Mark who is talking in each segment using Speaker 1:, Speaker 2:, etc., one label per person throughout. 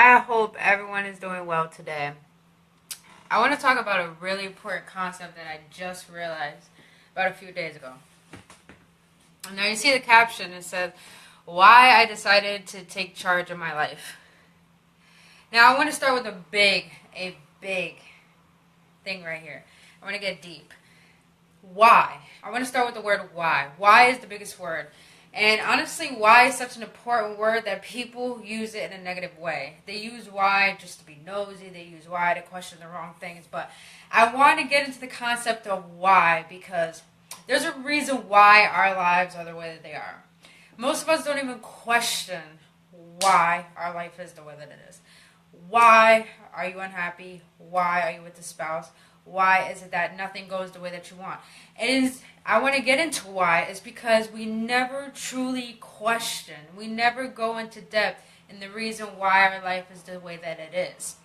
Speaker 1: I hope everyone is doing well today. I want to talk about a really important concept that I just realized about a few days ago. Now you see the caption, it says, why I decided to take charge of my life. Now I want to start with a big thing right here. I want to get deep. Why? I want to start with the word why. Why is the biggest word. And honestly, why is such an important word that people use it in a negative way. They use why just to be nosy. They use why to question the wrong things. But I want to get into the concept of why because there's a reason why our lives are the way that they are. Most of us don't even question why our life is the way that it is. Why are you unhappy? Why are you with the spouse? Why is it that nothing goes the way that you want? I want to get into why. It's because we never truly question. We never go into depth in the reason why our life is the way that it is.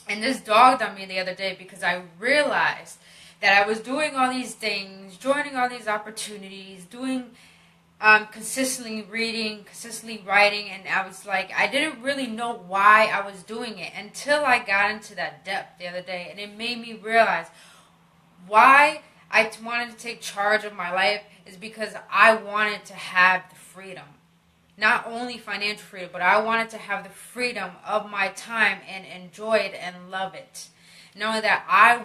Speaker 1: And this dawned on me the other day because I realized that I was doing all these things, joining all these opportunities, doing consistently reading, consistently writing, and I was like, I didn't really know why I was doing it until I got into that depth the other day, and it made me realize why I wanted to take charge of my life is because I wanted to have the freedom. Not only financial freedom, but I wanted to have the freedom of my time and enjoy it and love it. Knowing that why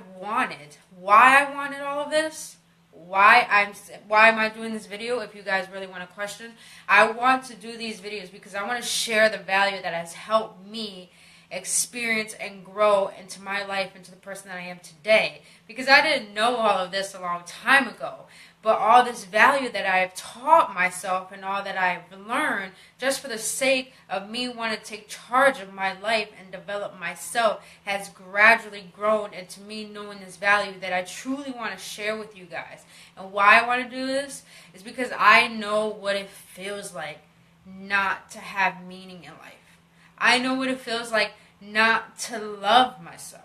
Speaker 1: I wanted all of this, why am I doing this video, if you guys really want to question. I want to do these videos because I want to share the value that has helped me experience and grow into my life, into the person that I am today. Because I didn't know all of this a long time ago. But all this value that I have taught myself and all that I've learned just for the sake of me wanting to take charge of my life and develop myself has gradually grown into me knowing this value that I truly want to share with you guys. And why I want to do this is because I know what it feels like not to have meaning in life. I know what it feels like not to love myself.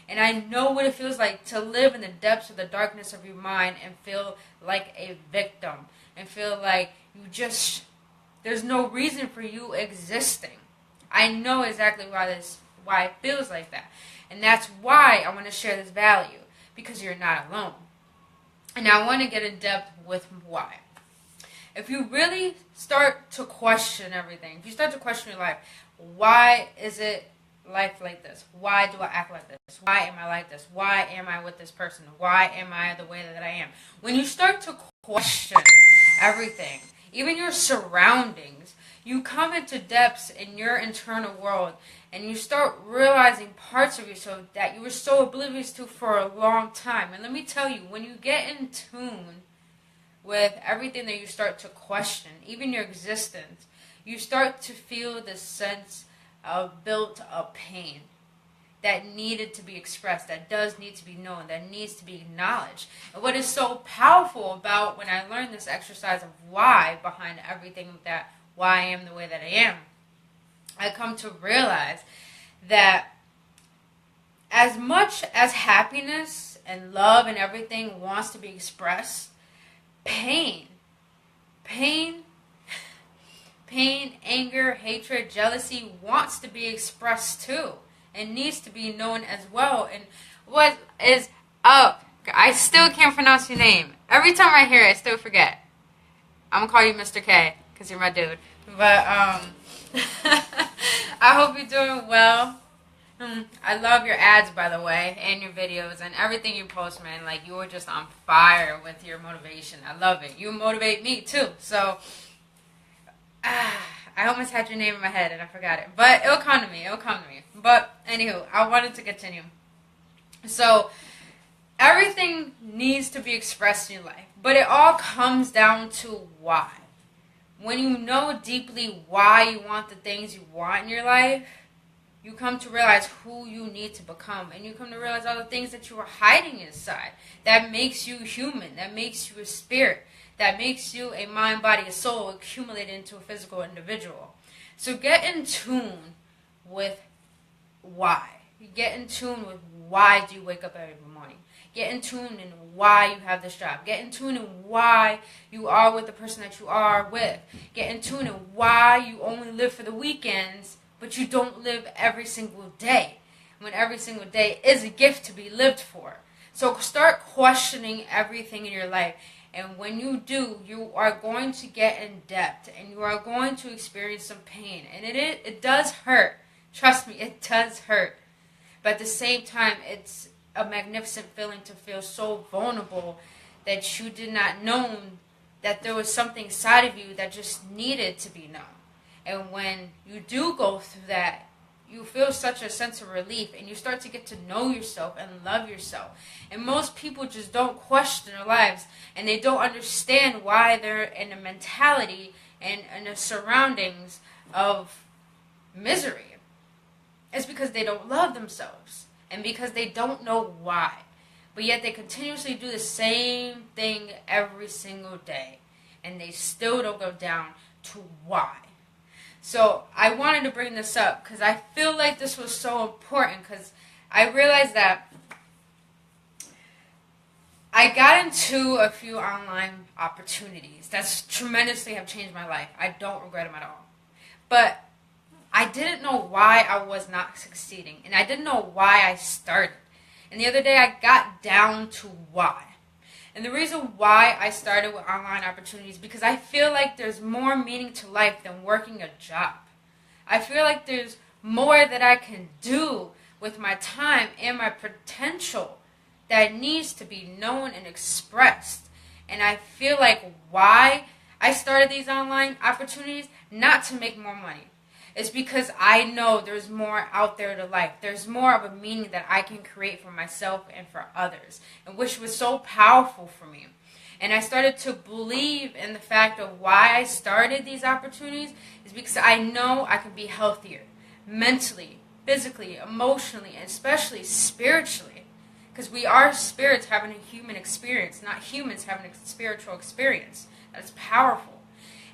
Speaker 1: And I know what it feels like to live in the depths of the darkness of your mind and feel like a victim. And feel like there's no reason for you existing. I know exactly why it feels like that. And that's why I want to share this value. Because you're not alone. And I want to get in depth with why. If you really start to question everything, if you start to question your life, why is it life like this? Why do I act like this? Why am I like this? Why am I with this person? Why am I the way that I am? When you start to question everything, even your surroundings, you come into depths in your internal world and you start realizing parts of yourself that you were so oblivious to for a long time. And let me tell you, when you get in tune with everything that you start to question, even your existence, you start to feel this sense of built-up pain that needed to be expressed, that does need to be known, that needs to be acknowledged. And what is so powerful about when I learned this exercise of why behind everything why I am the way that I am, I come to realize that as much as happiness and love and everything wants to be expressed, pain, anger, hatred, jealousy wants to be expressed too and needs to be known as well. And what is up? I still can't pronounce your name. Every time I hear it, I still forget. I'm going to call you Mr. K because you're my dude. But I hope you're doing well. I love your ads, by the way, and your videos and everything you post, man. Like, you were just on fire with your motivation. I love it. You motivate me too. So I almost had your name in my head and I forgot it. But it'll come to me. But anywho, I wanted to continue. So everything needs to be expressed in your life. But it all comes down to why. When you know deeply why you want the things you want in your life, you come to realize who you need to become. And you come to realize all the things that you are hiding inside. That makes you human. That makes you a spirit. That makes you a mind, body, a soul accumulated into a physical individual. So get in tune with why. Get in tune with why do you wake up every morning. Get in tune in why you have this job. Get in tune in why you are with the person that you are with. Get in tune in why you only live for the weekends but you don't live every single day, when every single day is a gift to be lived for. So start questioning everything in your life. And when you do, you are going to get in depth and you are going to experience some pain. And it does hurt. Trust me, it does hurt. But at the same time, it's a magnificent feeling to feel so vulnerable that you did not know that there was something inside of you that just needed to be known. And when you do go through that, you feel such a sense of relief and you start to get to know yourself and love yourself. And most people just don't question their lives and they don't understand why they're in a mentality and in the surroundings of misery. It's because they don't love themselves and because they don't know why. But yet they continuously do the same thing every single day and they still don't go down to why. So I wanted to bring this up because I feel like this was so important because I realized that I got into a few online opportunities that tremendously have changed my life. I don't regret them at all. But I didn't know why I was not succeeding and I didn't know why I started. And the other day I got down to why. And the reason why I started with online opportunities because I feel like there's more meaning to life than working a job. I feel like there's more that I can do with my time and my potential that needs to be known and expressed. And I feel like why I started these online opportunities, not to make more money. It's because I know there's more out there to life. There's more of a meaning that I can create for myself and for others, and which was so powerful for me. And I started to believe in the fact of why I started these opportunities is because I know I can be healthier mentally, physically, emotionally, and especially spiritually. Because we are spirits having a human experience, not humans having a spiritual experience. That's powerful.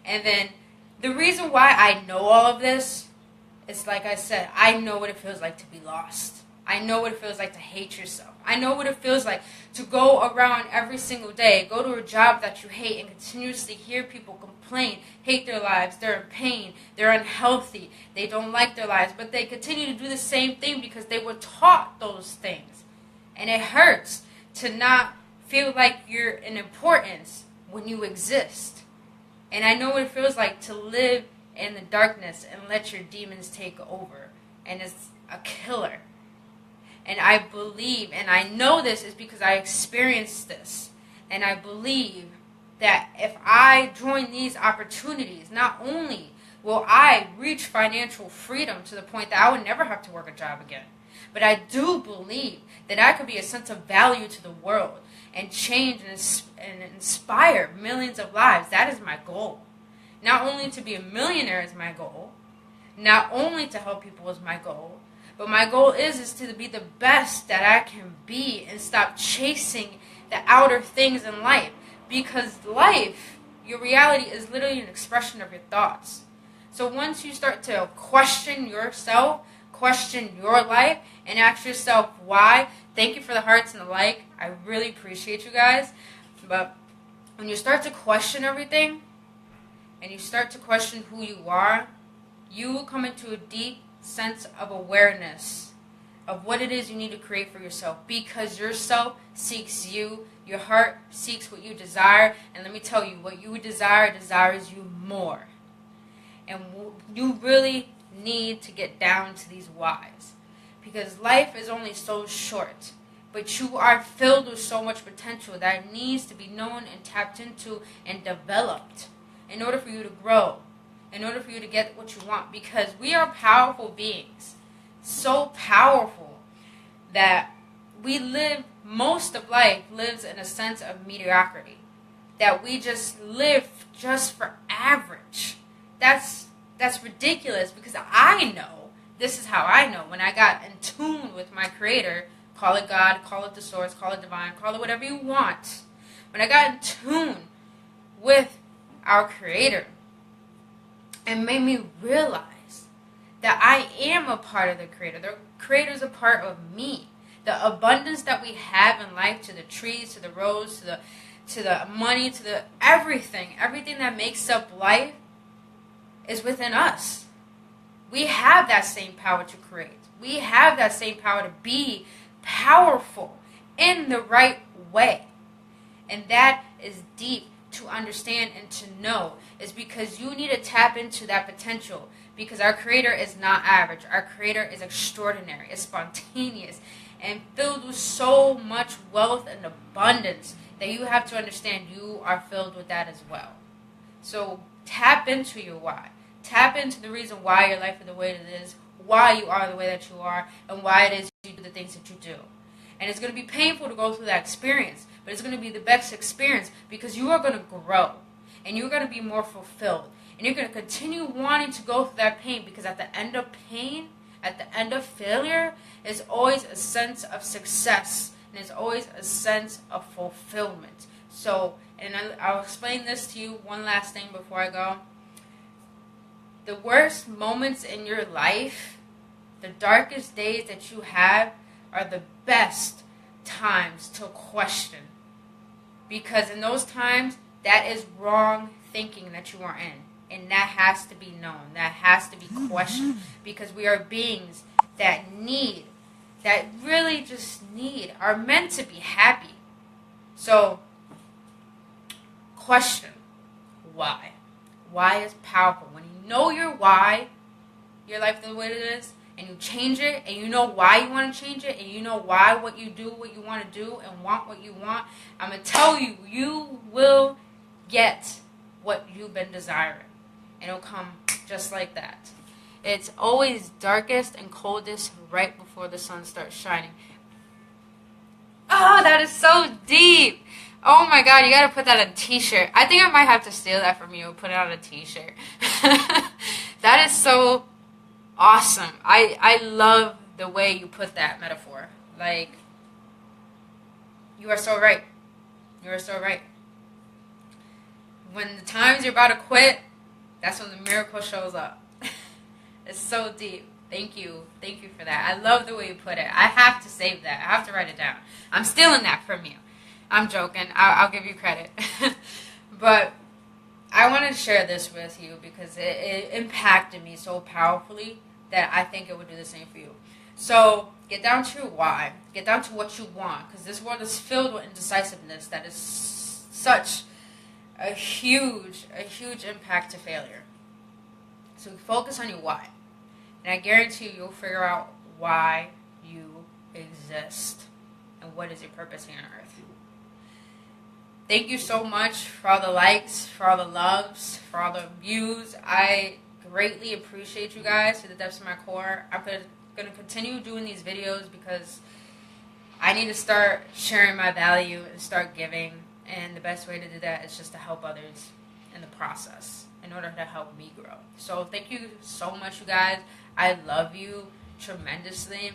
Speaker 1: And then the reason why I know all of this is, like I said, I know what it feels like to be lost. I know what it feels like to hate yourself. I know what it feels like to go around every single day, go to a job that you hate and continuously hear people complain, hate their lives, they're in pain, they're unhealthy, they don't like their lives, but they continue to do the same thing because they were taught those things. And it hurts to not feel like you're in importance when you exist. And I know what it feels like to live in the darkness and let your demons take over. And it's a killer. And I believe, and I know this is because I experienced this. And I believe that if I join these opportunities, not only will I reach financial freedom to the point that I would never have to work a job again, but I do believe that I could be a sense of value to the world and change and inspire millions of lives. That is my goal. Not only to be a millionaire is my goal, not only to help people is my goal, but my goal is to be the best that I can be and stop chasing the outer things in life. Because life, your reality is literally an expression of your thoughts. So once you start to question yourself, question your life, and ask yourself why. Thank you for the hearts and the like. I really appreciate you guys. But when you start to question everything, and you start to question who you are, you will come into a deep sense of awareness of what it is you need to create for yourself. Because yourself seeks you. Your heart seeks what you desire. And let me tell you, what you desire desires you more. And you really need to get down to these whys. Because life is only so short. But you are filled with so much potential that needs to be known and tapped into and developed in order for you to grow. In order for you to get what you want. Because we are powerful beings. So powerful that we live, most of life lives in a sense of mediocrity. That we just live just for average. That's ridiculous because I know, this is how I know, when I got in tune with my Creator, call it God, call it the Source, call it Divine, call it whatever you want. When I got in tune with our Creator, it made me realize that I am a part of the Creator. The Creator is a part of me. The abundance that we have in life, to the trees, to the roads, to the money, to the everything that makes up life, is within us. We have that same power to create. We have that same power to be powerful in the right way. And that is deep to understand and to know, is because you need to tap into that potential, because our Creator is not average. Our Creator is extraordinary, is spontaneous, and filled with so much wealth and abundance that you have to understand you are filled with that as well. So tap into your why. Tap into the reason why your life is the way it is, why you are the way that you are, and why it is you do the things that you do. And it's going to be painful to go through that experience, but it's going to be the best experience, because you are going to grow, and you're going to be more fulfilled, and you're going to continue wanting to go through that pain, because at the end of pain, at the end of failure, is always a sense of success, and it's always a sense of fulfillment. So, and I'll explain this to you, one last thing before I go. The worst moments in your life, the darkest days that you have, are the best times to question. Because in those times, that is wrong thinking that you are in. And that has to be known. That has to be questioned. Because we are beings that really just are meant to be happy. So, question why. Why is powerful. When you know your why, your life the way it is, and you change it, and you know why you want to change it, and you know why what you do, what you want to do, and want what you want, I'm going to tell you, you will get what you've been desiring. And it'll come just like that. It's always darkest and coldest right before the sun starts shining. Oh, that is so deep. Oh my God, you gotta put that on a t-shirt. I think I might have to steal that from you and put it on a t-shirt. That is so awesome. I love the way you put that metaphor. Like, you are so right. You are so right. When the times you're about to quit, that's when the miracle shows up. It's so deep. Thank you. Thank you for that. I love the way you put it. I have to save that. I have to write it down. I'm stealing that from you. I'm joking. I'll give you credit. But I want to share this with you because it impacted me so powerfully that I think it would do the same for you. So get down to your why. Get down to what you want, because this world is filled with indecisiveness that is such a huge impact to failure. So focus on your why. And I guarantee you'll figure out why you exist and what is your purpose here on earth. Thank you so much for all the likes, for all the loves, for all the views. I greatly appreciate you guys to the depths of my core. I'm going to continue doing these videos because I need to start sharing my value and start giving. And the best way to do that is just to help others in the process in order to help me grow. So thank you so much, you guys. I love you tremendously.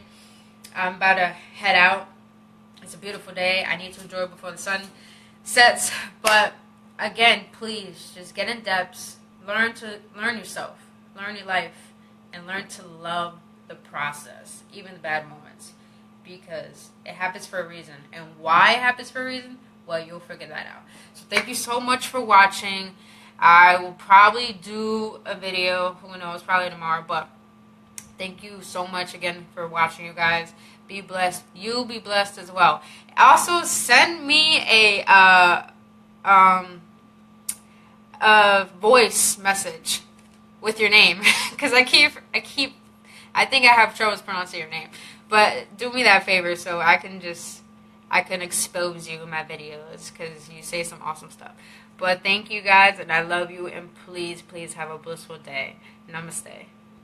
Speaker 1: I'm about to head out. It's a beautiful day. I need to enjoy it before the sun sets. But again, please just get in depth. Learn yourself. Learn your life. And learn to love the process, even the bad moments. Because it happens for a reason. And why it happens for a reason, well, you'll figure that out. So thank you so much for watching. I will probably do a video, who knows, probably tomorrow. But thank you so much again for watching, you guys. Be blessed. You'll be blessed as well. Also, send me a voice message with your name, because I think I have troubles pronouncing your name. But do me that favor so I can expose you in my videos, because you say some awesome stuff. But thank you guys, and I love you, and please have a blissful day. Namaste.